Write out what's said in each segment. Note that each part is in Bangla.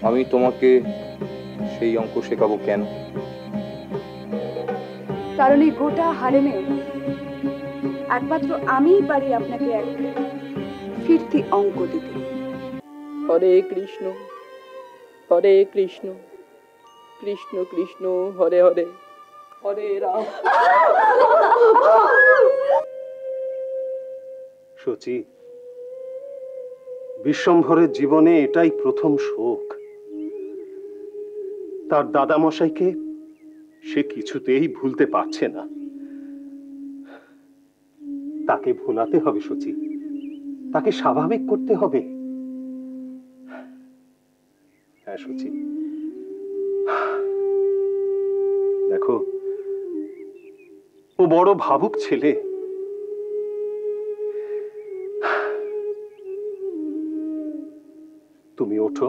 আমি তোমাকে সেই অঙ্ক শেখাবো কেন? কারণ এই গোটা হারেমে একমাত্র আমিই পারি আপনাকে এক ফিরতি অঙ্ক দিতে। হরে কৃষ্ণ হরে কৃষ্ণ কৃষ্ণ কৃষ্ণ হরে হরে হরে রাম। সচি, বিশ্বম্ভরের জীবনে এটাই প্রথম শোক। তার দাদামশাইকে সে কিছুতেই ভুলতে পারছে না। তাকে ভোলাতে হবে সচি, তাকে স্বাভাবিক করতে হবে। হ্যাঁ সচি, দেখো ও বড় ভাবুক ছেলে। তুমি ওঠো,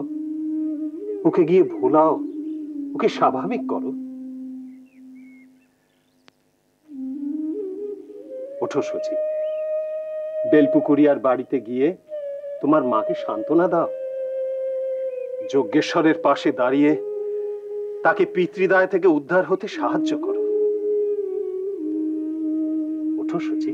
ওকে গিয়ে ভোলাও, ওকে স্বাভাবিক করো। ওঠো সচি, বেলপুকুরিয়ার বাড়িতে গিয়ে তোমার মাকে সান্ত্বনা দাও। যজ্ঞেশ্বরের পাশে দাঁড়িয়ে তাকে পিতৃদায় থেকে উদ্ধার হতে সাহায্য করো। ওঠো সচি।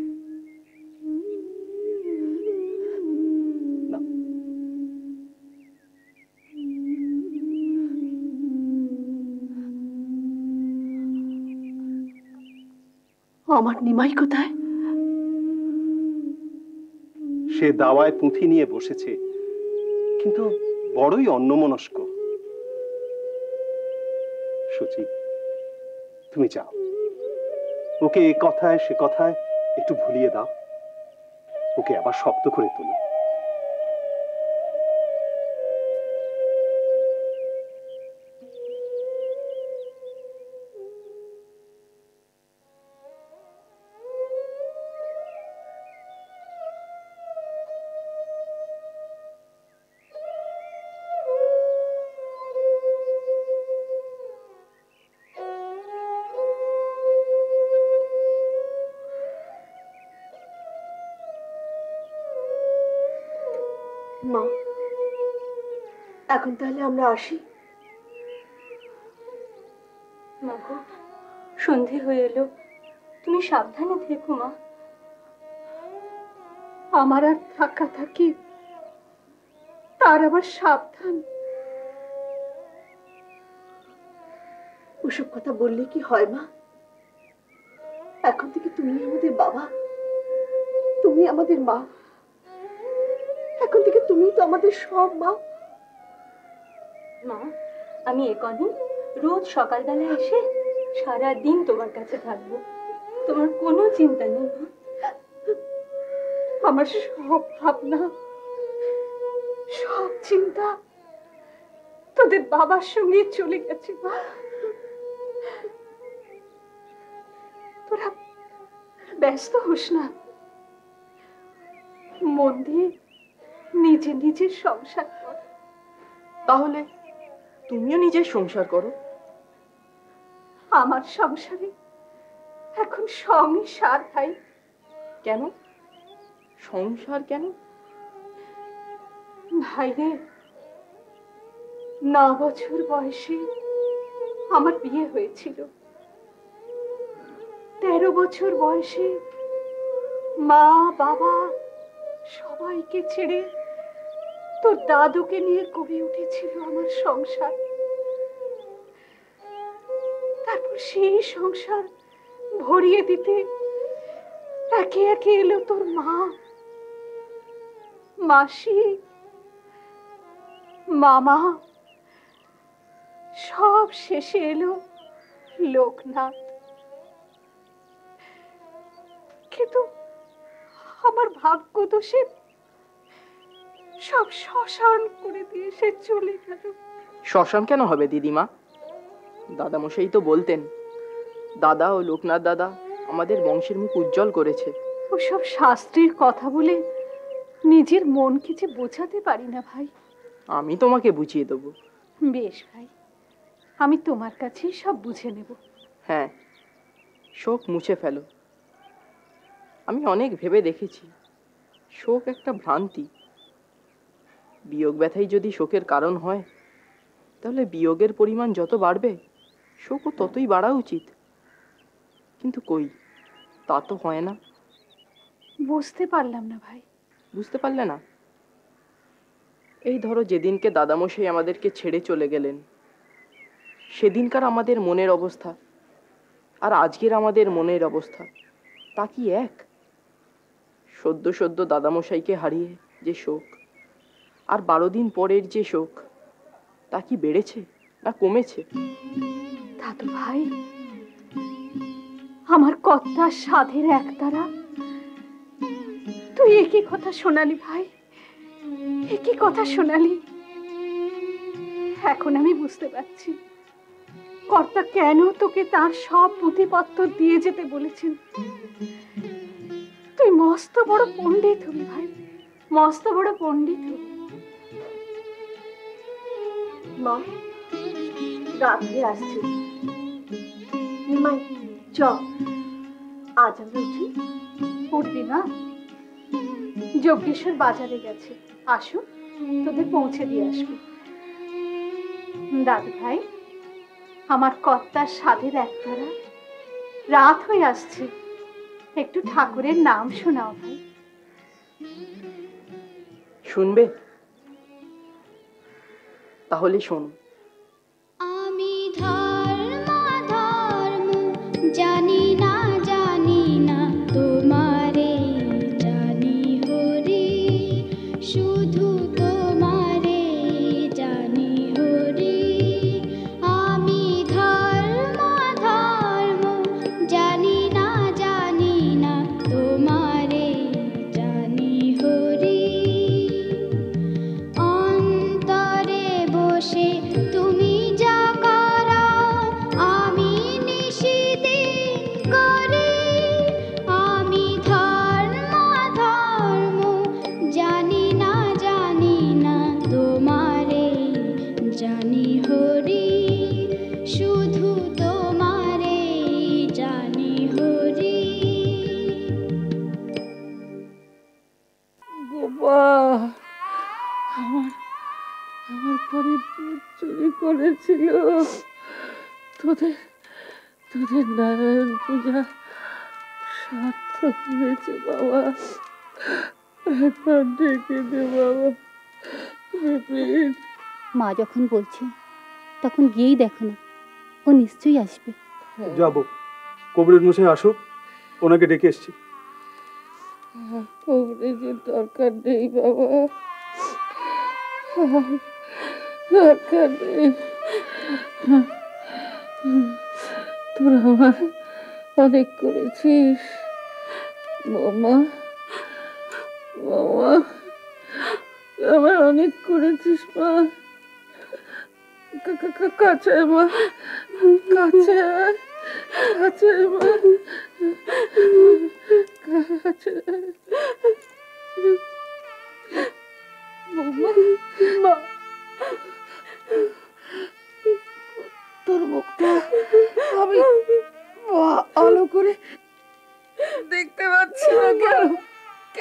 আমার নিমাই কোথায়? সে দাওয়ায় পুঁথি নিয়ে বসেছে, কিন্তু বড়ই অন্যমনস্ক। সচি, তুমি যাও, ওকে এ কথায় সে কথায় একটু ভুলিয়ে দাও, ওকে আবার শক্ত করে তোলো। মা, এখন তাহলে আমরা আসি। মাগো, সন্ধে হয়ে এলো, তুমি সাবধানে থেকো মা। আমার আর থাকা থাকি, তার আবার সাবধান। ওসব কথা বললে কি হয় মা? এখন থেকে তুমি আমাদের বাবা, তুমি আমাদের মা। এখন থেকে তুমি তো আমাদের সব মা। মা, আমি একদিন রোজ সকালবেলা এসে সারা দিন তোমার কাছে থাকবো, তোমার কোনো চিন্তা নেই মা। আমার সব ভাবনা, সব চিন্তা তোদের বাবার সঙ্গে চলে গেছে মা। তোরা ব্যস্ত হোস না, মন দিয়ে নিজে নিজের সংসার কর। তাহলে তুমিও নিজের সংসার করো। আমার সংসারে এখন সংসার ভাই। কেন সংসার কেন? ভাইরে, 9 বছর বয়সে আমার বিয়ে হয়েছিল। 13 বছর বয়সে মা বাবা সবাইকে ছেড়ে তোর দাদুকে নিয়ে গড়ে উঠেছিল আমার সংসার। তারপর সেই সংসার ভরিয়ে দিতে একে একে এলো তোর মা, মাসি, মামা, সব শেষে এলো লোকনাথ। কিন্তু আমার ভাগ্য দোষে সব শ্মশান করে দিয়ে সে চলে গেল। শ্মশান কেন হবে দিদিমা? দাদামশাই তো বলতেন, দাদা ও লোকনাথ দাদা আমাদের বংশের মুখ উজ্জ্বল করেছে। ওসব শাস্ত্রীর কথা বলে নিজের মনকে যে বোঝাতে পারি না ভাই। আমি তোমাকে বুঝিয়ে দেবো। বেশ ভাই, আমি তোমার কাছেই সব বুঝে নেব। হ্যাঁ, শোক মুছে ফেলো। আমি অনেক ভেবে দেখেছি, শোক একটা ভ্রান্তি। বিয়োগ ব্যথাই যদি শোকের কারণ হয়, তাহলে বিয়োগের পরিমাণ যত বাড়বে শোকও ততই বাড়া উচিত। কিন্তু কই, তা তো হয় না। বুঝতে পারলাম না ভাই। বুঝতে পারলে না? এই ধরো, যেদিনকে দাদামশাই আমাদেরকে ছেড়ে চলে গেলেন, সেদিনকার আমাদের মনের অবস্থা আর আজকের আমাদের মনের অবস্থা তা কি এক? সদ্য সদ্য দাদামশাইকে হারিয়ে যে শোক, আর 12 দিন পরের যে শোক, তা কি বেড়েছে না কমেছে? দাদু ভাই, আমার কর্তার সাধের একতারা তুই একই কথা শোনালি ভাই, একই কথা শোনালি। এখন আমি বুঝতে পারছি কর্তা কেন তোকে তার সব পুঁথিপত্র দিয়ে যেতে বলেছেন। তুই মস্ত বড় পণ্ডিত হবি ভাই, মস্ত বড় পণ্ডিত হবি। মা, রাত্রে আসছে। নিমাই, চ আজ আমরা উঠি। উঠবি না? যজ্ঞেশ্বর বাজারে গেছে, আসো তোদের পৌঁছে দিয়ে আসবি। দাদু ভাই, আমার কর্তার সাধের একতারা রাত হয়ে আসছে, একটু ঠাকুরের নাম শোনাও ভাই। শুনবে? তাহলে শোন। আমি ধর্ম জানি না, জানি না তোমারে, জানি হরি, শুধু তোমারে জানি হরি। আমি ধর্ম জানি না, জানি না তোমারে জানি হরি। অন্তরে বসে তুমি যা করাও আমি নিশিদিন করি। আমি ধর্ম জানি না, জানি না তোমারে জানি হরি, শুধু তোমারে জানি হরি। গোপাল, আমার ঘরে দুধ চুরি করেছিল। তোদের তোদের নারায়ণ পূজা সার্থক হয়েছে বাবা। একবার ডেকে দে বাবা। বিপিন, মা যখন বলছে তখন গিয়েই দেখো না, ও নিশ্চয়ই আসবে। যাবো, কবিরের মশাই আসুক, ওনাকে ডেকে এসছি। কবরেজের দরকার নেই বাবা, দরকার নেই। তোরা আমার অনেক করেছিস বৌমা, বৌমা, আমার অনেক করেছিস মা। কাছে মা, কাছে কাছে মা, কাছে।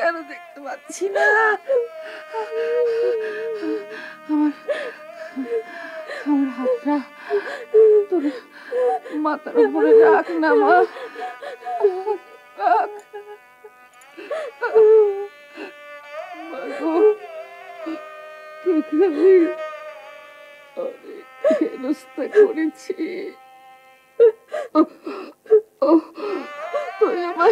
কেন দেখতে পাচ্ছি না? আমার আমার হাতটা তোর মাথার উপরে রাখ না মা, রাখ। মাগো, তোকে আমি অনেক হেনস্থা করেছি। তুই আমার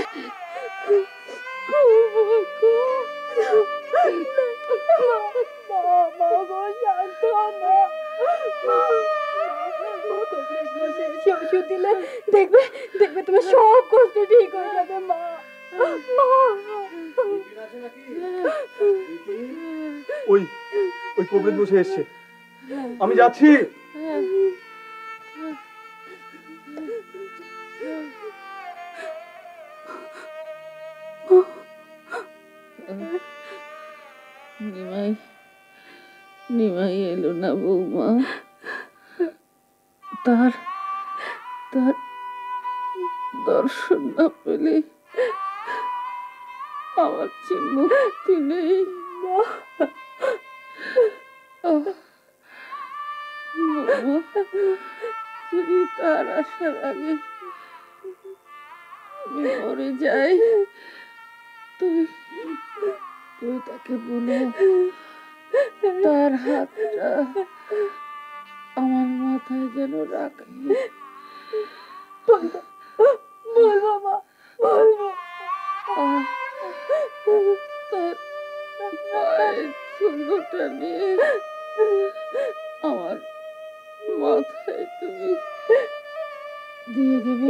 ওষুধ দিলে দেখবে দেখবে তোমার সব কষ্ট ঠিক হয়ে যাবে মা। ওই ওই কবরেজ বসে এসছে, আমি যাচ্ছি। নিমাই নিমাই এলো না বৌমা, তার তার দর্শন না পেলে আমার যে মুক্তি নেই। যদি তার আসার আগে আমি মরে যাই, তুই তুই তাকে বলো তার হাতটা আমার মাথায় যেন রাখে। বলবো মা, বলবো। তার মায়ের চুলোটা নিয়ে আমার মাথায় তুমি দিয়ে দেবে।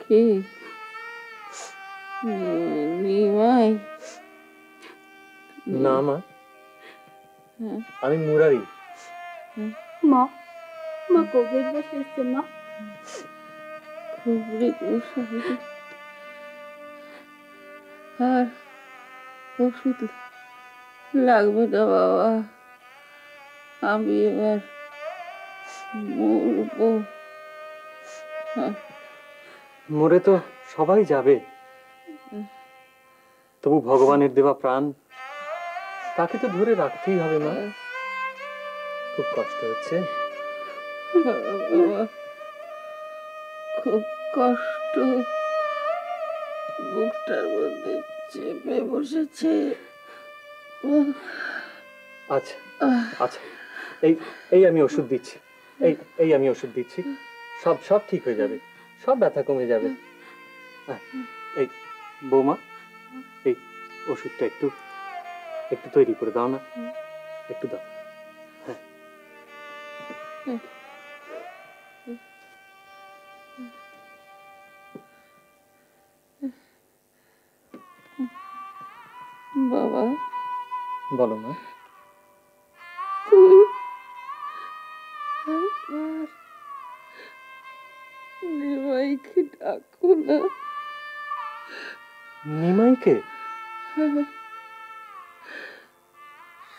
কে নিমাই? না মা, আমি মুরারি। মা, মা কবরেজ বসে এসছে মা। কবরেজ বসে? আর ওষুধ লাগবে না বাবা, আমি এবার মরবো। মরে তো সবাই যাবে, তবু ভগবানের দেওয়া প্রাণ তাকে তো ধরে রাখতেই হবে মা। খুব কষ্ট হচ্ছে বাবা, খুব কষ্ট, বুকটার মধ্যে চেপে বসেছে। আচ্ছা আচ্ছা, এই এই আমি ওষুধ দিচ্ছি, এই এই আমি ওষুধ দিচ্ছি, সব সব ঠিক হয়ে যাবে, সব ব্যথা কমে যাবে। এই বৌমা, এই ওষুধটা একটু একটু তৈরি করে দাও না, একটু দাও। হ্যাঁ, বাবা, বলো মা। নিমাইকে ডাকো না। নিমাইকে?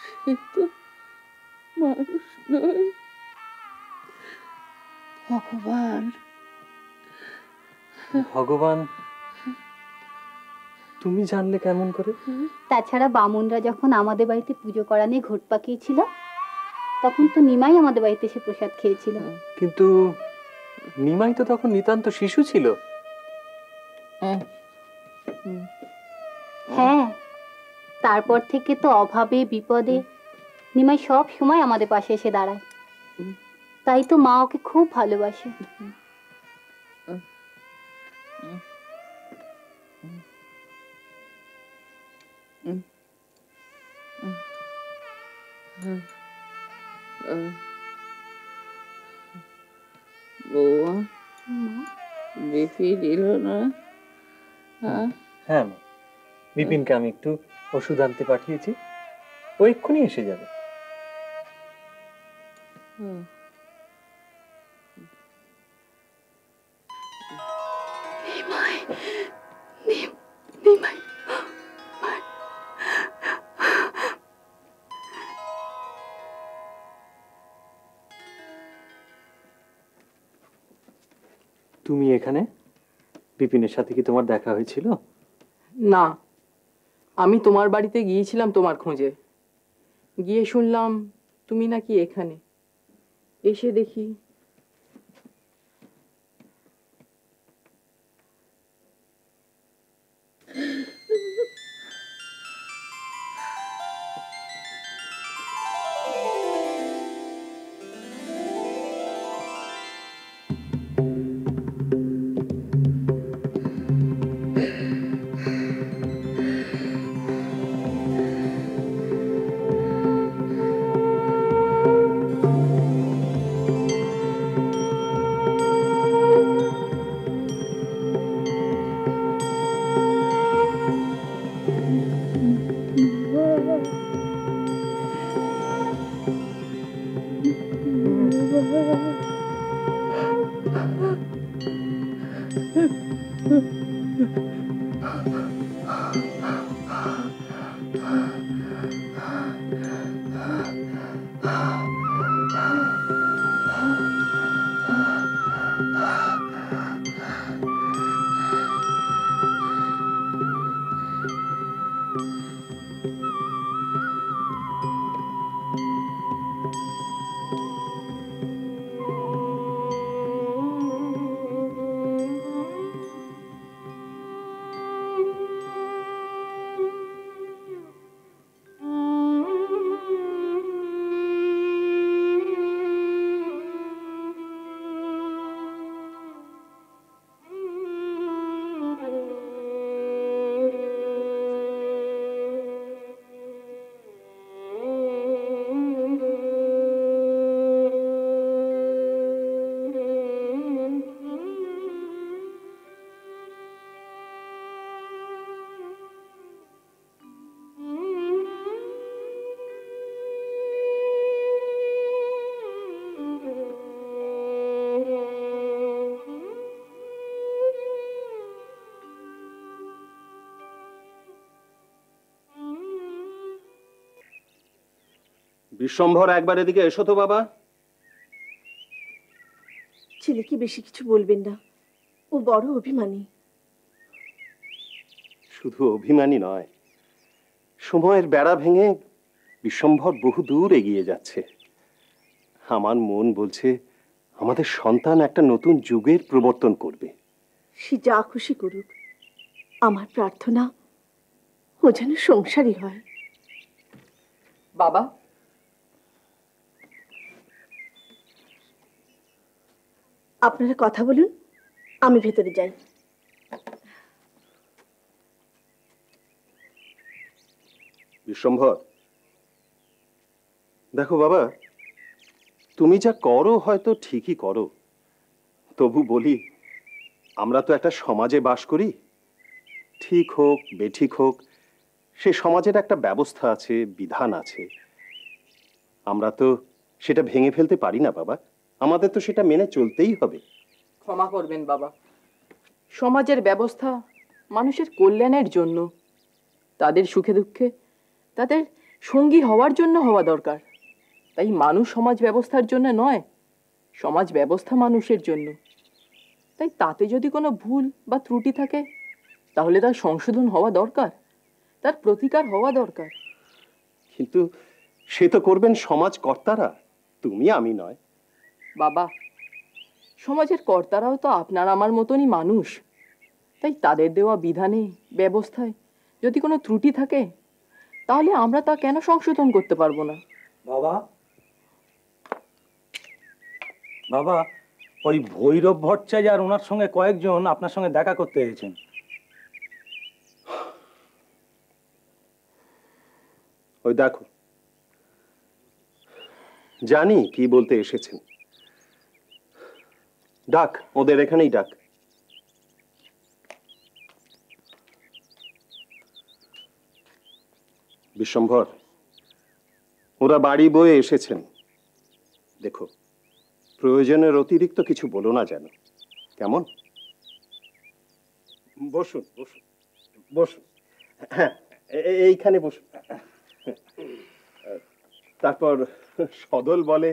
সে তো মানুষ নয়, ভগবান। ভগবান? তুমি জানলে কেমন করে? তাছাড়া বামুনরা যখন আমাদের বাড়িতে পুজো করা নিয়ে ঘট পাকিয়েছিল, তখন তো নিমাই আমাদের বাড়িতে এসে প্রসাদ খেয়েছিল। কিন্তু নিমাই তো তখন নিতান্ত শিশু ছিল। হ্যাঁ, তারপর থেকে তো অভাবে বিপদে নিমাই সব সময় আমাদের পাশে এসে দাঁড়ায়। তাই তো মা ওকে খুব ভালোবাসে। বৌমা, বিপিন এলো না? হ্যাঁ মা, বিপিনকে আমি একটু ওষুধ আনতে পাঠিয়েছি, ও এক্ষুনি এসে যাবে। তুমি এখানে? বিপিনের সাথে কি তোমার দেখা হয়েছিল? না, আমি তোমার বাড়িতে গিয়েছিলাম তোমার খোঁজে। গিয়ে শুনলাম তুমি নাকি এখানে। এসে দেখি বিশ্বম্ভর, একবার এদিকে এসো তো বাবা। ছেলেকে বেশি কিছু বলবেন না, ও বড় অভিমানী। শুধু অভিমানী নয়, সময়ের বেড়া ভেঙে বিশ্বম্ভর বহু দূর এগিয়ে যাচ্ছে। আমার মন বলছে আমাদের সন্তান একটা নতুন যুগের প্রবর্তন করবে। সে যা খুশি করুক, আমার প্রার্থনা ও যেন সংসারী হয়। বাবা, আপনারা কথা বলুন, আমি ভেতরে যাই। বিশ্বম্ভর, দেখো বাবা, তুমি যা করো হয়তো ঠিকই করো, তবু বলি আমরা তো একটা সমাজে বাস করি। ঠিক হোক বেঠিক হোক, সে সমাজের একটা ব্যবস্থা আছে, বিধান আছে। আমরা তো সেটা ভেঙে ফেলতে পারি না বাবা, আমাদের তো সেটা মেনে চলতেই হবে। ক্ষমা করবেন বাবা, সমাজের ব্যবস্থা মানুষের কল্যাণের জন্য, তাদের সুখে দুঃখে তাদের সঙ্গী হওয়ার জন্য হওয়া দরকার। তাই মানুষ সমাজ ব্যবস্থার জন্য নয়, সমাজ ব্যবস্থা মানুষের জন্য। তাই তাতে যদি কোনো ভুল বা ত্রুটি থাকে তাহলে তার সংশোধন হওয়া দরকার, তার প্রতিকার হওয়া দরকার। কিন্তু সে তো করবেন সমাজ কর্তারা, তুমি আমি নয়। বাবা, সমাজের কর্তারাও তো আপনার আমার মতনই মানুষ। তাই তাদের দেওয়া বিধানে ব্যবস্থায় যদি কোনো ত্রুটি থাকে তাহলে আমরা তা কেন সংশোধন করতে পারবো না? বাবা, বাবা, ওই ভৈরব ভট্টাচার্য আর ওনার সঙ্গে কয়েকজন আপনার সঙ্গে দেখা করতে এসেছেন। ওই দেখো, জানি কি বলতে এসেছেন। ডাক, ওদের এখানেই ডাক। বিশ্বম্ভর, ওরা বাড়ি বয়ে এসেছেন। দেখো, প্রয়োজনের অতিরিক্ত কিছু বলো না যেন, কেমন? বসুন বসুন বসুন, হ্যাঁ এইখানে বসুন। তারপর সদল বলে,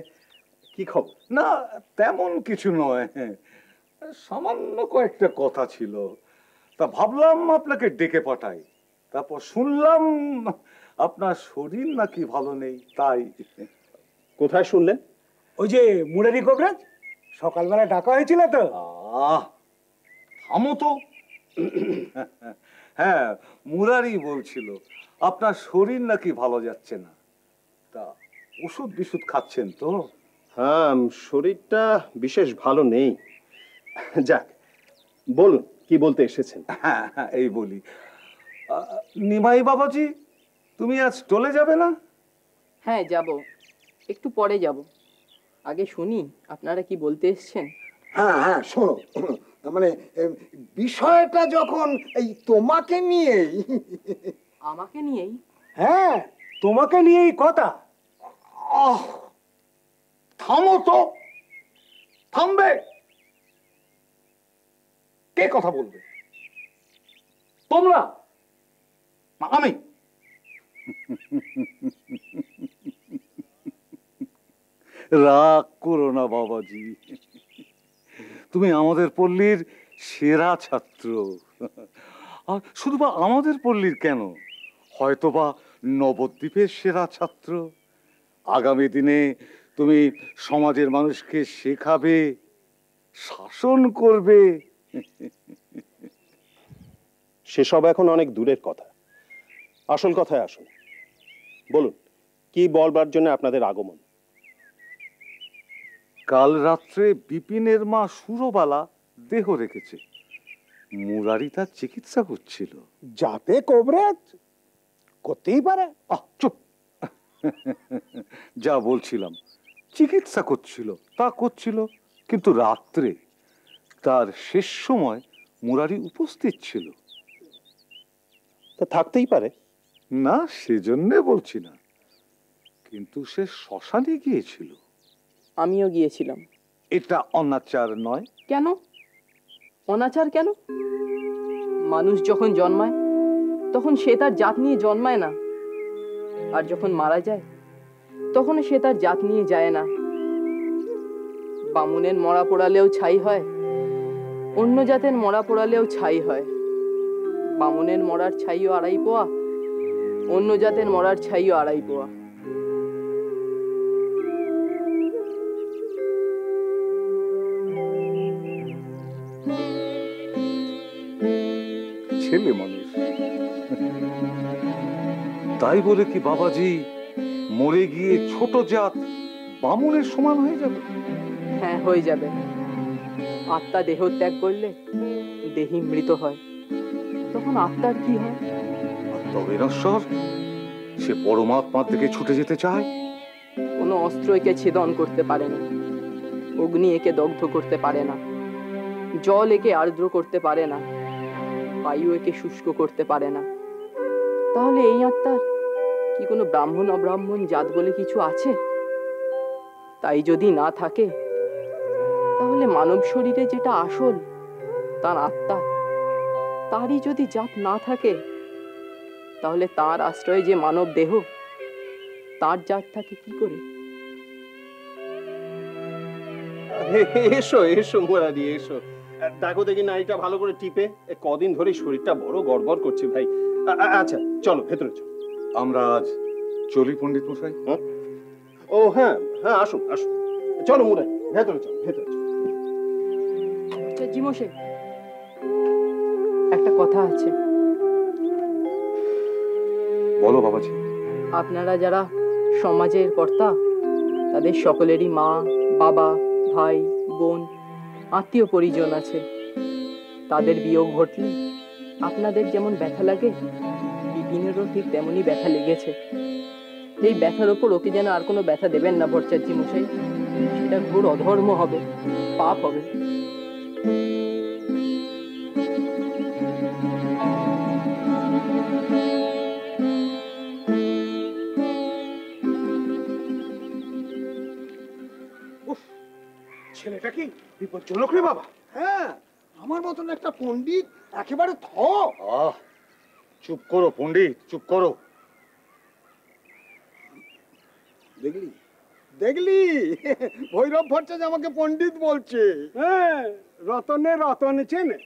কি খবর? না, তেমন কিছু নয়। সামান্য কয়েকটা কথা ছিল, তা ভাবলাম আপনাকে ডেকে পাঠাই। তারপর শুনলাম আপনার শরীর নাকি ভালো নেই, তাই। কোথায় শুনলেন? ওই যে মুরারি কবিরাজ সকালবেলা ডাকা হয়েছিল তো। থামো তো। হ্যাঁ, মুরারি বলছিল আপনার শরীর নাকি ভালো যাচ্ছে না, তা ওষুধ বিশুধ খাচ্ছেন তো? হ্যাঁ, শরীরটা বিশেষ ভালো নেই। যাক, বলুন কি বলতে এসেছেন? হ্যাঁ হ্যাঁ, এই বলি, নিমাই বাবাজি, তুমি আজ চলে যাবে না? হ্যাঁ যাব, একটু পরে যাব। আগে শুনি আপনারা কি বলতে এসেছেন। হ্যাঁ হ্যাঁ, শোনো, মানে বিষয়টা যখন এই তোমাকে নিয়েই। আমাকে নিয়েই? হ্যাঁ, তোমাকে নিয়েই কথা। থামো তো, থামবে। কে কথা বলবে, তোমরা না আমি? রাগ করো না বাবাজি, তুমি আমাদের পল্লীর সেরা ছাত্র। আর শুধু বা আমাদের পল্লীর কেন, হয়তোবা নবদ্বীপের সেরা ছাত্র। আগামী দিনে তুমি সমাজের মানুষকে শেখাবে, শাসন করবে। সেসব এখন অনেক দূরের কথা, আসল কথায় আসুন। বলুন কি বলবার জন্য আপনাদের আগমন? কাল রাত্রে বিপিনের মা সুরবালা দেহ রেখেছে, মুরারি তার চিকিৎসা করছিল। যাতে কবরেজ করতেই পারে। চুপ। যা বলছিলাম, চিকিৎসা করছিল, তা করছিল, কিন্তু রাত্রে তার শেষ সময় মুরারি উপস্থিত ছিল। তা থাকতেই পারে। না, সেজন্য বলছি না, কিন্তু সে শ্মশানে গিয়েছিল। আমিও গিয়েছিলাম। এটা অনাচার নয়? কেন অনাচার কেন? মানুষ যখন জন্মায় তখন সে তার জাত নিয়ে জন্মায় না, আর যখন মারা যায় তখন সে তার জাত নিয়ে যায় না। বামুনের মরা পোড়ালেও ছাই হয়, অন্য জাতের মরা পোড়ালেও ছাই হয়। বামুনের মরার ছাইও 2.5 পোয়া, অন্য জাতের মরার ছাইও 2.5 পোয়া। ছেলে মানুষ, তাই বলে কি বাবাজি মরে গিয়ে ছোট জাত বামুনের সমান হয়ে যাবে? হ্যাঁ, হয়ে যাবে। আত্মা দেহ ত্যাগ করলে দেহি মৃত হয়, তখন আত্মার কি হয়? তবে নশ্বর, সে পরমাত্মার দিকে ছুটে যেতে চায়। কোনো অস্ত্র একে ছেদন করতে পারে না, অগ্নি একে দগ্ধ করতে পারে না, জল একে আর্দ্র করতে পারে না, বায়ু একে শুষ্ক করতে পারে না। তাহলে এই আত্মার কি কোনো ব্রাহ্মণ অব্রাহ্মণ জাত বলে কিছু আছে? তাই যদি না থাকে, তাহলে মানব শরীরে যেটা আসল তার আত্মা, তারই যদি জাত না থাকে, তাহলে তার আশ্রয়ে যে মানব দেহ, তার জাত থাকে কি করে? এসো এসো মুরারি, এসো। দেখো দেখি নাইটা ভালো করে টিপে। কদিন ধরে শরীরটা বড় গড়বড় করছে ভাই। আচ্ছা চলো ভেতরে চলো। আমরা আজ চলি পণ্ডিত মশাই। ও হ্যাঁ হ্যাঁ, আসুন আসুন, চলো মুরারি, ভেতরে চলো ভেতরে চলো। জি মশাই, একটা কথা আছে। বলো বাবাজি। আপনারা যারা সমাজের কর্তা, তাদের সকলেরই মা, বাবা, ভাই, বোন, আত্মীয় পরিজন আছে। তাদের বিয়োগ ঘটলে আপনাদের যেমন ব্যথা লাগে, বিপিনেরও ঠিক তেমনই ব্যথা লেগেছে। এই ব্যথার ওপর ওকে যেন আর কোনো ব্যথা দেবেন না ভট্টাচার্য মশাই, সেটা ঘোর অধর্ম হবে, পাপ হবে। ছেলেটা কি বিপজ্জনক রে বাবা। হ্যাঁ, আমার মতন একটা পণ্ডিত একেবারে চুপ করো পণ্ডিত, চুপ করো। দেখলি দেখলি ভৈরব ভট্টাচার্য আমাকে পণ্ডিত বলছে। হ্যাঁ, রতনে রতন চেনে।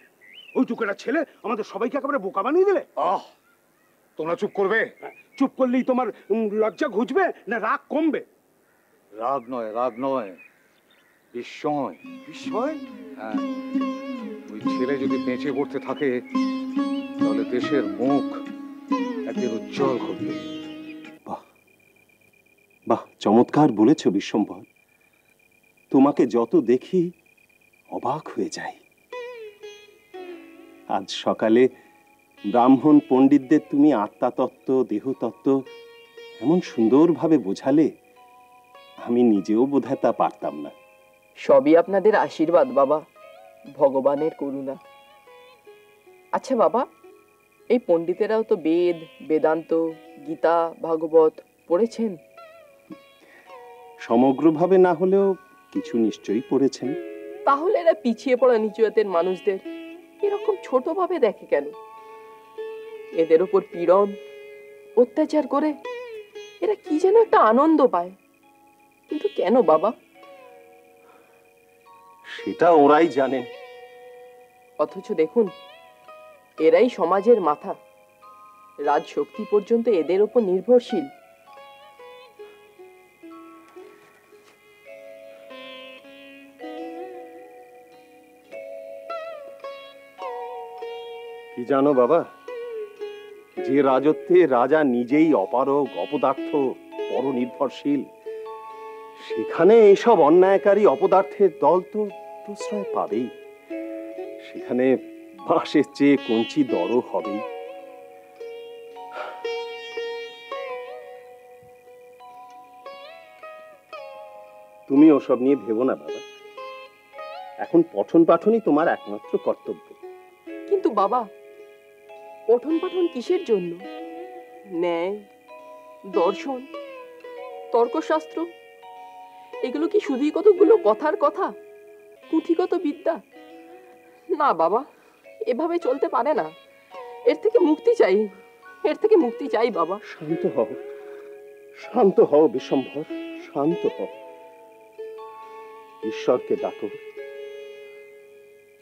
ওই টুকুরা ছেলে আমাদের সবাইকে একেবারে বোকা বানিয়ে দিলে। তোমরা চুপ করবে? চুপ করলেই তোমার লজ্জা ঘুচবে না রাগ কমবে? রাগ নয়, বিস্ময়। বিস্ময়? হ্যাঁ, ওই ছেলে যদি বেঁচে পড়তে থাকে তাহলে দেশের মুখ একদিন উজ্জ্বল করবে। বাহ, চমৎকার বলেছ বিশ্বম্ভর। তোমাকে যত দেখি অবাক হয়ে যাই। আজ সকালে ব্রাহ্মণ পণ্ডিতদের তুমি আত্মাতত্ত্ব, দেহতত্ত্ব এমন সুন্দরভাবে বোঝালে, আমি নিজেও বোধহয় তা পারতাম না। সবই আপনাদের আশীর্বাদ বাবা, ভগবানের করুণা। আচ্ছা বাবা, এই পণ্ডিতেরাও তো বেদ, বেদান্ত, গীতা, ভাগবত পড়েছেন? সমগ্রভাবে না হলেও কিছু নিশ্চয়ই পড়েছেন। তাহলে এরা পিছিয়ে পড়া নিচু জাতের মানুষদের এরকম ছোটভাবে দেখে কেন? এদের উপর পীড়ন, অত্যাচার করে এরা কি যেন একটা আনন্দ পায়, কিন্তু কেন বাবা? সেটা ওরাই জানেন। অথচ দেখুন, এরাই সমাজের মাথা, রাজশক্তি পর্যন্ত এদের উপর নির্ভরশীল। কি জানো বাবা, যে রাজত্বে রাজা নিজেই অপারগ, অপদার্থ, পরনির্ভরশীল, সেখানে এইসব অন্যায়কারী অপদার্থের দল তো প্রশ্রয় পাবেই। সেখানে বাঁশের চেয়ে কঞ্চি দরও হবেই। তুমি ওসব নিয়ে ভেবো না বাবা। এখন পঠন পাঠনই তোমার একমাত্র কর্তব্য। কিন্তু বাবা, পঠন পাঠন কিসের জন্য? ন্যায়, দর্শন, তর্কশাস্ত্র, এগুলো কি শুধুই কতগুলো কথার কথা, পুঁথিগত বিদ্যা? না বাবা, এভাবে চলতে পারে না। এর থেকে মুক্তি চাই, এর থেকে মুক্তি চাই বাবা। শান্ত হও, শান্ত হও বিশ্বম্ভর, শান্ত হও। ঈশ্বরকে ডাকো,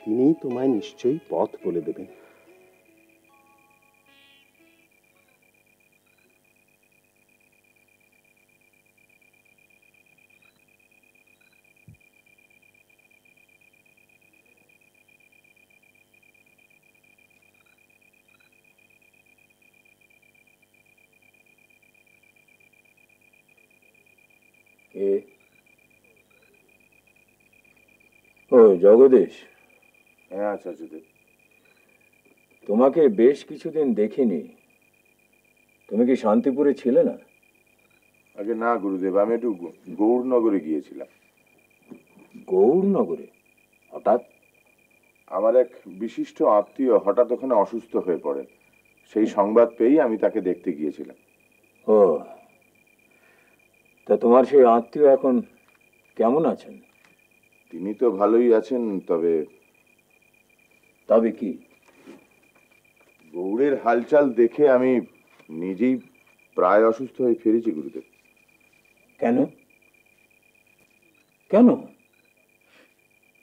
তিনিই তোমায় নিশ্চয়ই পথ বলে দেবেন। ও জগদীশ। হ্যাঁ আচার্যদেব। তোমাকে বেশ কিছুদিন দেখিনি, তুমি কি শান্তিপুরে ছিলে না? আগে না গুরুদেব, আমি একটু গৌরনগরে গিয়েছিলাম। গৌরনগরে? হঠাৎ আমার এক বিশিষ্ট আত্মীয় হঠাৎ ওখানে অসুস্থ হয়ে পড়েন। সেই সংবাদ পেয়েই আমি তাকে দেখতে গিয়েছিলাম। ও, তা তোমার সেই আত্মীয় এখন কেমন আছেন? তিনি তো ভালোই আছেন, তবে তবে কি? গৌড়ের হালচাল দেখে আমি নিজেই প্রায় অসুস্থ হয়ে ফিরেছি গুরুদেব। কেন কেন?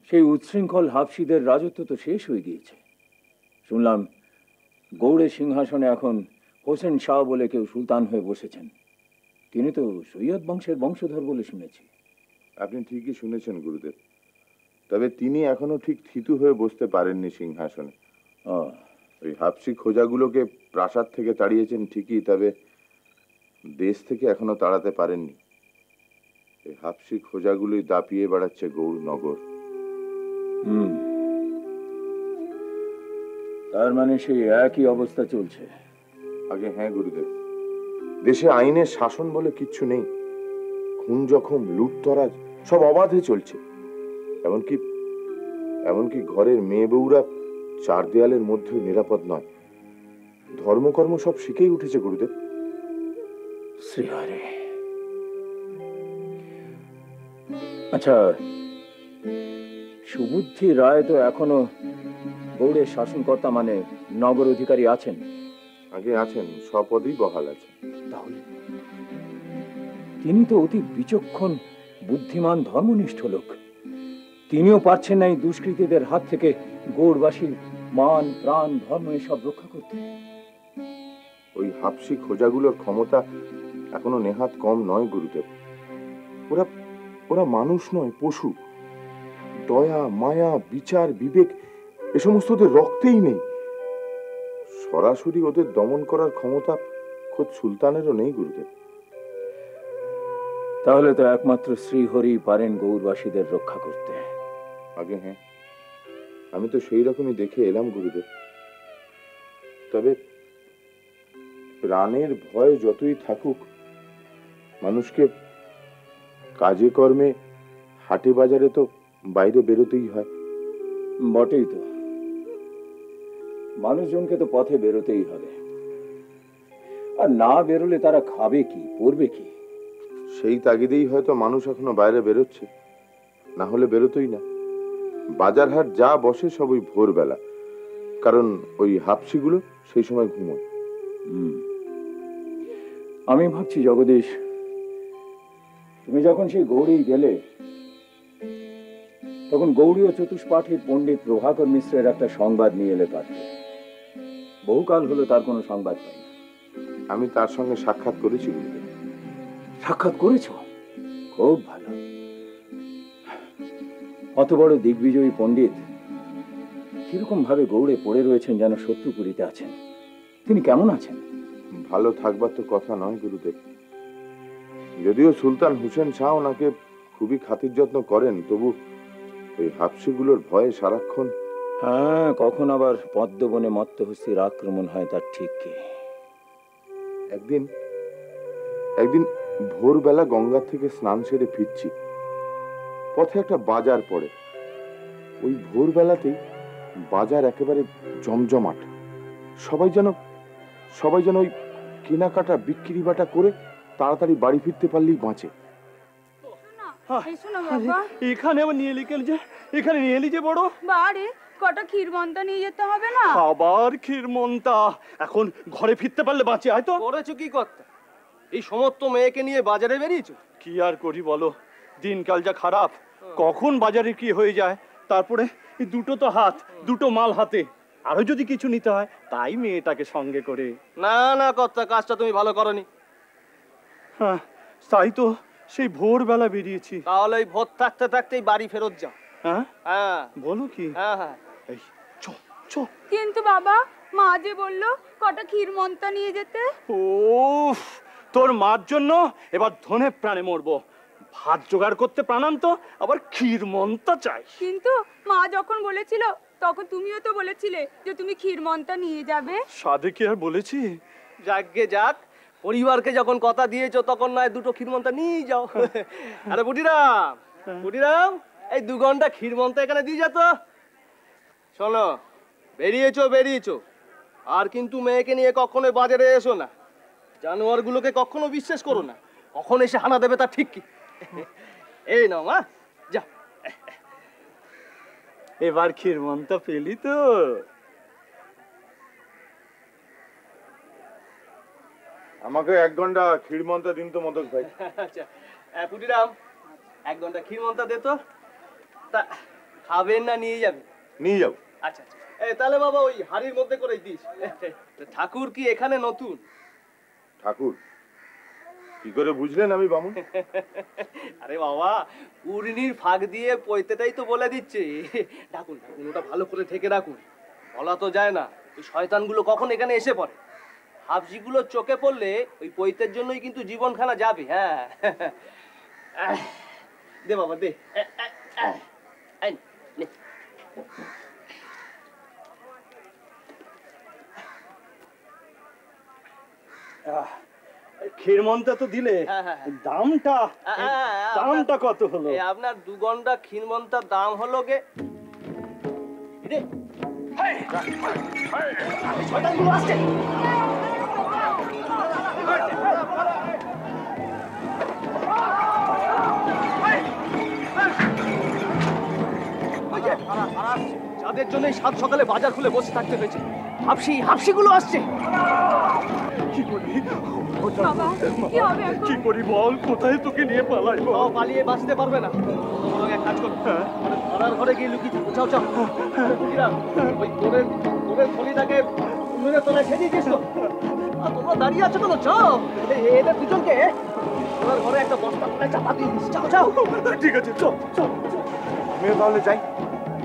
সেই উচ্ছৃঙ্খল হাফসিদের রাজত্ব তো শেষ হয়ে গিয়েছে। শুনলাম গৌড়ের সিংহাসনে এখন হোসেন শাহ বলে কেউ সুলতান হয়ে বসেছেন। তিনি তো সৈয়দ বংশের বংশধর বলে শুনেছি। আপনি ঠিকই শুনেছেন গুরুদেব, তবে তিনি এখনো ঠিক থিতু হয়ে বসতে পারেননি সিংহাসনে। ওই হাফসি খোঁজাগুলোকে প্রাসাদ থেকে তাড়িয়েছেন ঠিকই, তবে দেশ থেকে এখনো তাড়াতে পারেননি। এই হাফসি খোঁজাগুলোই দাপিয়ে বেড়াচ্ছে গৌরনগর। তার মানে সেই একই অবস্থা চলছে? আগে হ্যাঁ গুরুদেব, দেশে আইনের শাসন বলে কিচ্ছু নেই। খুন জখম, লুটতরাজ সব অবাধে চলছে। এমনকি ঘরের মেয়ে বউরা চার দেয়ালের মধ্যেও নিরাপদ নয়। ধর্মকর্ম সব শিখেই উঠেছে গুরুদেব। শ্রীহরে। আচ্ছা, সুবুদ্ধি রায় তো এখনো গৌড়ের শাসনকর্তা, মানে নগর অধিকারী আছেন? আগে আছেন, স্বপদেই বহাল আছেন। তাহলে তিনি তো অতি বিচক্ষণ বুদ্ধিমান ধর্মনিষ্ঠ লোক। তিনিও পারছেন না এই দুষ্কৃতীদের হাত থেকে গৌড়বাসীর মান প্রাণ ধর্ম এসব রক্ষা করতে। ওই হাবশি খোঁজাগুলোর ক্ষমতা এখনো নেহাত কম নয় গুরুদেব। ওরা ওরা মানুষ নয়, পশু। দয়া মায়া বিচার বিবেক এ সমস্ত ওদের রক্তেই নেই। সরাসরি ওদের দমন করার ক্ষমতা খোদ সুলতানেরও নেই গুরুদেব। তাহলে তো একমাত্র শ্রীহরি পারেন গৌড়বাসীদের রক্ষা করতে। আগে হ্যাঁ, আমি তো সেই রকমই দেখে এলাম গুরুদেব। তবে প্রাণের ভয় যতই থাকুক, মানুষকে কাজে কর্মে হাটে বাজারে তো বাইরে বেরোতেই হয়। বটেই তো, মানুষজনকে তো পথে বেরোতেই হবে। আর না বেরোলে তারা খাবে কি, পরবে কি? সেই তাগিদেই হয়তো মানুষ এখনো বাইরে বেরোচ্ছে, না হলে বেরোতোই না। বাজার হাট যা বসে সব ওই ভোরবেলা, কারণ ওই হাবশিগুলো সেই সময় ঘুমোয়। আমি ভাবছি জগদীশ, তুমি যখন সেই গৌড়ী গেলে তখন গৌড়ী ও চতুষ্পাঠীর পণ্ডিত প্রভাকর মিশ্রের একটা সংবাদ নিয়ে এলে পাঠে। বহুকাল হলো তার কোনো সংবাদ পাই না। আমি তার সঙ্গে সাক্ষাৎ করেছি। সাক্ষাৎ করেছ? খুব ভালো। অত বড় দিগ্বিজয়ী পণ্ডিত কিরকম ভাবে গৌড়ে পড়ে রয়েছেন যেন শত্রুপুরীতে আছেন। তিনি কেমন আছেন? ভালো থাকবার তো কথা নয় গুরুদেব। যদিও সুলতান হুসেন শাহ ওনাকে খুবই খাতির যত্ন করেন, তবু ওই হাবশিগুলোর ভয়ে সারাক্ষণ। হ্যাঁ, কখন আবার পদ্মবনে মত্তহস্তির আক্রমণ হয় তার ঠিক কি। একদিন ভোরবেলা গঙ্গা থেকে স্নান সেরে ফিরছি, পথে একটা বাজার পড়ে। ওই ভোরবেলাতেই বাজার একেবারে জমজমাট। সবাই যেন ওই কেনাকাটা বিক্রি বাটা করে তাড়াতাড়ি বাড়ি ফিরতে পারলেই বাঁচে। এখানে আবার নিয়ে এলি যে, এখানে নিয়ে এলি যে বড় বাড়ি কটা ক্ষীরমন্তা নিয়ে যেতে হবে না? আবার ক্ষীরমন্তা? এখন ঘরে ফিরতে পারলে বাঁচে। হয়তো করেছো কি করতে? এই সমস্ত মেয়েকে নিয়ে বাজারে বেরিয়েছো? কি আর করি বলো, দিনকাল যা খারাপ, কখন বাজারে কি হয়ে যায়। তারপরে দুটো তো হাত, দুটো মাল হাতে, আরো যদি কিছু নিতে হয় তাই মেয়েটাকে সঙ্গে করে। না না কর্তা, কাজটা তুমি ভালো করনি। হ্যাঁ তাই তো, সেই ভোরবেলা বেরিয়েছি। তাহলে এই ভোর থাকতে থাকতেই বাড়ি ফেরত যাও। হ্যাঁ হ্যাঁ বলো কি? হ্যাঁ হ্যাঁ। এই কিন্তু বাবা, মা যে বললো কটা ক্ষীরমন্তা নিয়ে যেতে। ওফ, তোর মার জন্য এবার ধনে প্রাণে মরবো। ভাত জোগাড় করতে প্রাণান্ত, আবার ক্ষীরমন্তা চাই। কিন্তু মা যখন বলেছিল তখন তুমিও তো বলেছিলে যে তুমি ক্ষীরমন্তা নিয়ে যাবে। সাধে কি আর বলেছি? যাকগে যাক, পরিবারকে যখন কথা দিয়েছো তখন নয় দুটো ক্ষীরমন্তা নিয়ে যাও। আরে বুটিরাম, এই 2 ঘন্টা ক্ষীরমন্তা এখানে দিয়ে যা তো। শোনো, বেরিয়েছো, আর কিন্তু মেয়েকে নিয়ে কখনো বাজারে এসো না। জানোয়ারগুলোকে কখনো বিশ্বাস করো না, কখন এসে হানা দেবে তা ঠিক কি। এই নাও মা, যা। এবার ক্ষীরমন্তা পেলি তো? আমাকে 1 ঘন্টা ক্ষীরমন্তা দিন তো মদক ভাই। আচ্ছা পুটিরাম, 1 ঘন্টা ক্ষীরমন্তা দে তো। তা খাবেন না নিয়ে যাবে? নিয়ে যাও। আচ্ছা আচ্ছা, তাহলে বাবা ওই হাড়ির মধ্যে করে দিস। ঠাকুর কি এখানে নতুন? ঠাকুর কি করে বুঝলেন আমি বামুন? আরে বাবা, উর্নির ফাঁক দিয়ে পৈতেটাই তো বলে দিচ্ছে। ডাকুন, ওটা ভালো করে ঢেকে রাখুন, বলা তো যায় না ওই শয়তানগুলো কখন এখানে এসে পড়ে। হাবশিগুলো চোখে পড়লে ওই পৈতের জন্যই কিন্তু জীবনখানা যাবে। হ্যাঁ দে বাবা দে। ক্ষীরমন্তা তো দিলে, দামটা কত হলো? আপনার 2 ঘন্টা ক্ষীরমন্তার দাম হলো গে শয়তানগুলো আসছে। যাদের জন্য 7 সকালে বাজার খুলে বসে থাকতে হয়েছে, হাবশিগুলো আসছে। কি করি বাবা, কি হবে এখন? কি করি বল, কোথায় তোকে নিয়ে পালাই বল? পালিয়ে বাঁচতে পারবে না, তোমরা এক কাজ করো, ঘরের ঘরে গিয়ে লুকিয়ে থাকো। চাও চাও ওই তোরের থলিটাকে উনুনের তলায় সেদিয়েছিস তো, আর তোমরা দাঁড়িয়ে আছো কেন? চাও এদের দুজনকে ঘরের ঘরে একটা বস্তা করে চাপা দিয়ে দিস। চাও চাও। ঠিক আছে, চল চল। মেয়ে তাহলে যাই,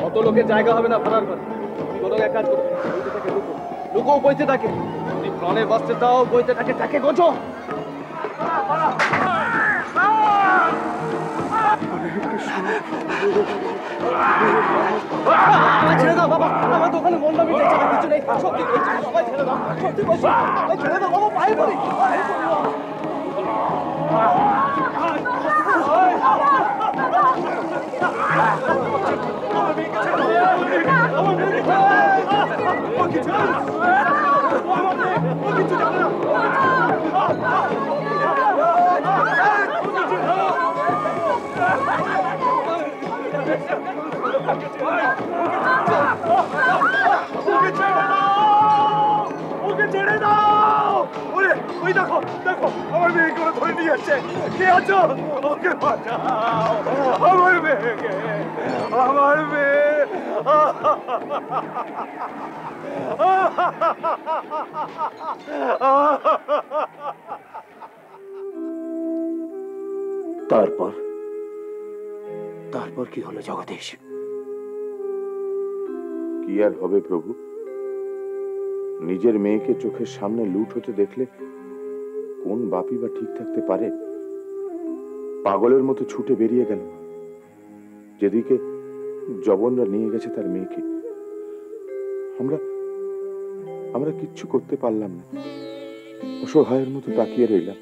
অত লোকের জায়গা হবে না ভাড়ার ঘরে। তুমি বরং এক কাজ করো, বইতে থাকে লুকো, লুকো বইতে থাকে, যদি প্রাণে বাঁচতে দাও বইতে থাকে তাকে গোছো। ছেড়ে দাও বাবা, আমার দোকানে মন্ডা মিটে ছাড়া কিছু নেই। সত্যি বলছি, সবাই ছেড়ে দাও, সত্যি বলছি, সবাই ছেড়ে দাও বাবা, পায়ে পড়ি। ওকে ছেড়ে দাও। ওরে ওই দেখো দেখো, আমার মেয়েকে ওরা ধরে নিয়ে যাচ্ছে। কে আছো? ওকে বাঁচাও, আমার মেয়েকে, আমার মেয়ে। তারপর তারপর কি হলো জগদীশ? কি আর হবে প্রভু, নিজের মেয়েকে চোখের সামনে লুট হতে দেখলে কোন বাপই বা ঠিক থাকতে পারে? পাগলের মতো ছুটে বেরিয়ে গেল যেদিকে জবনরা নিয়ে গেছে তার মেয়েকে। আমরা কিচ্ছু করতে পারলাম না, অসহায়ের মতো তাকিয়ে রইলাম।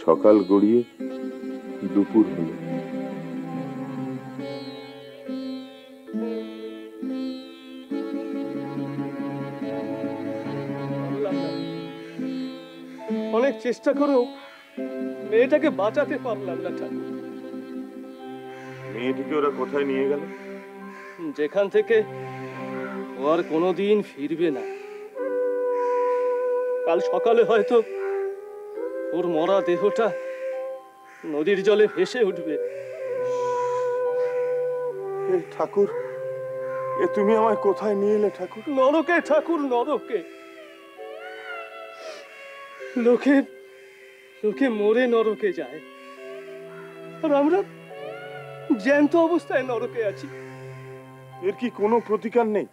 সকাল গড়িয়ে দুপুর হলো। অনেক চেষ্টা করেও মেয়েটাকে বাঁচাতে পারলাম না ঠাকুর। মেয়েটিকে ওরা কোথায় নিয়ে গেল? যেখান থেকে ও আর কোনোদিন ফিরবে না। কাল সকালে হয়তো ওর মরা দেহটা নদীর জলে ভেসে উঠবে। ঠাকুর, এ তুমি আমায় কোথায় নিয়ে এলে ঠাকুর? নরকে ঠাকুর, নরকে। লোকে লোকে মরে নরকে যায়, আর আমরা জ্যান্ত অবস্থায় নরকে আছি। এর কি কোনো প্রতিকার নেই?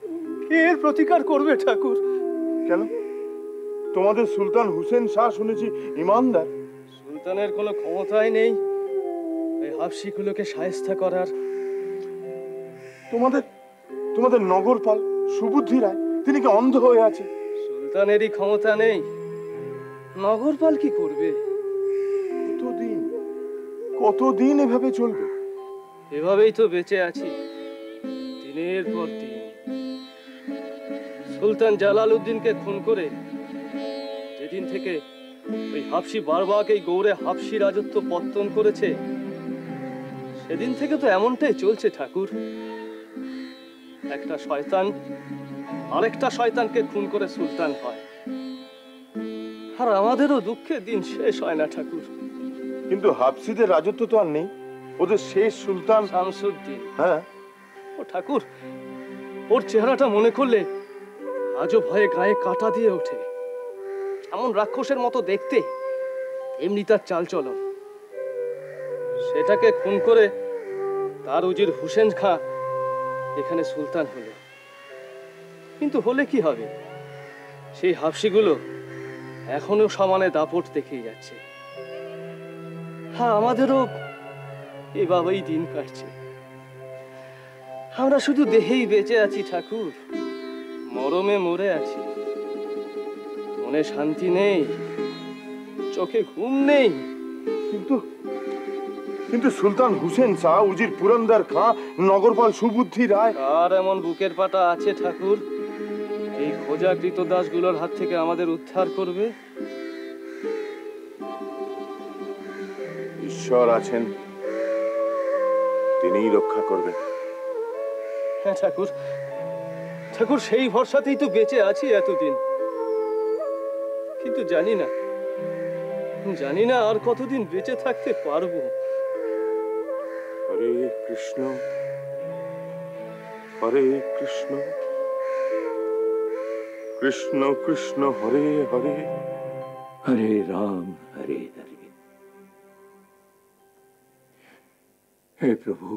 এর প্রতিকার করবে ঠাকুর? কেন? তোমাদের সুলতান হুসেন শাহ শুনেছি ইমানদার। সুলতানের কোনো ক্ষমতাই নেই এই হাবশিগুলোকে শায়েস্তা করার। তোমাদের নগরপাল সুবুদ্ধি রায়, তিনি কি অন্ধ হয়ে আছে? সুলতানেরই ক্ষমতা নেই, নগরপাল কি করবে? কতদিন এভাবে চলবে? এভাবেই তো বেঁচে আছি দিনের পর দিন। সুলতান জালালউদ্দিনকে খুন করে যেদিন থেকে ওই হাবশি বারবাক এই গৌড়ে হাবশি রাজত্ব পত্তন করেছে, সেদিন থেকে তো এমনটাই চলছে ঠাকুর। একটা শয়তান আরেকটা শয়তানকে খুন করে সুলতান হয়, আর আমাদেরও দুঃখের দিন শেষ হয় না ঠাকুর। কিন্তু হাবশিদের রাজত্ব তো আর নেই, ওদের শেষ সুলতান শামসুদ্দিন। হ্যাঁ ও ঠাকুর, ওর চেহারাটা মনে করলে আজও ভয়ে গায়ে কাঁটা দিয়ে ওঠে। এমন রাক্ষসের মতো দেখতে, এমনি তার চালচলন। সেটাকে খুন করে তার উজির হুসেন খাঁ এখানে সুলতান হলো। কিন্তু হলে কি হবে, সেই হাবশিগুলো এখনো সমানে দাপট দেখেই যাচ্ছে। হ্যাঁ, আমাদেরও এভাবেই দিন কাটছে। আমরা শুধু দেহেই বেঁচে আছি ঠাকুর, মরমে মরে আছি। মনে শান্তি নেই, চোখে ঘুম নেই। কিন্তু সুলতান হুসেন শাহ, উজির পুরন্দর খাঁ, নগরপাল সুবুদ্ধি রায়, আর এমন বুকের পাটা আছে ঠাকুর এই খোঁজা কৃতদাসগুলোর হাত থেকে আমাদের উদ্ধার করবে? ঈশ্বর আছেন, তিনিই রক্ষা করবেন। হ্যাঁ ঠাকুর, ঠাকুর সেই ভরসাতেই তো বেঁচে আছি এতদিন, কিন্তু জানি না আর কতদিন বেঁচে থাকতে পারবো। হরে কৃষ্ণ হরে কৃষ্ণ কৃষ্ণ কৃষ্ণ হরে হরে হরে রাম হরে হরে। হে প্রভু,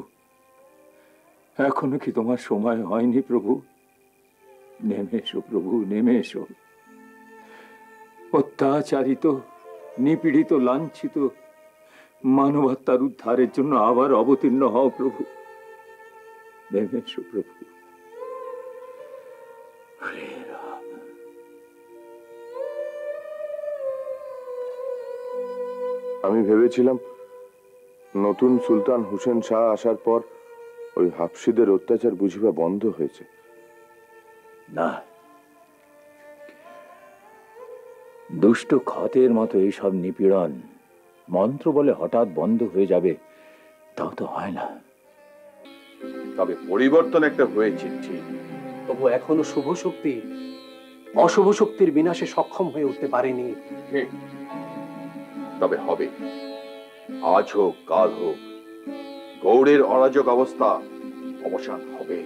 এখনো কি তোমার সময় হয়নি প্রভু? নেমে এসো প্রভু, নেমে এসো। অত্যাচারিত, নিপীড়িত, লাঞ্ছিত মানবতার উদ্ধারের জন্য আবার অবতীর্ণ হও প্রভু। নেমে এসো প্রভু। হরে রাম। আমি ভেবেছিলাম নতুন সুলতান হুসেন শাহ আসার পর ওই হাফসিদের অত্যাচার বুঝিবা বন্ধ হয়েছে। না, দুষ্ট ক্ষতের মতো এইসব নিপীড়ন মন্ত্র বলে হঠাৎ বন্ধ হয়ে যাবে তাও তো হয় না। তবে পরিবর্তন একটা হয়েছে ঠিক। তবু এখনো শুভ শক্তি অশুভ শক্তির বিনাশে সক্ষম হয়ে উঠতে পারেনি। তবে হবে, আজ হোক কাল হোক, গৌড়ের অরাজক অবস্থা অবসান হবে।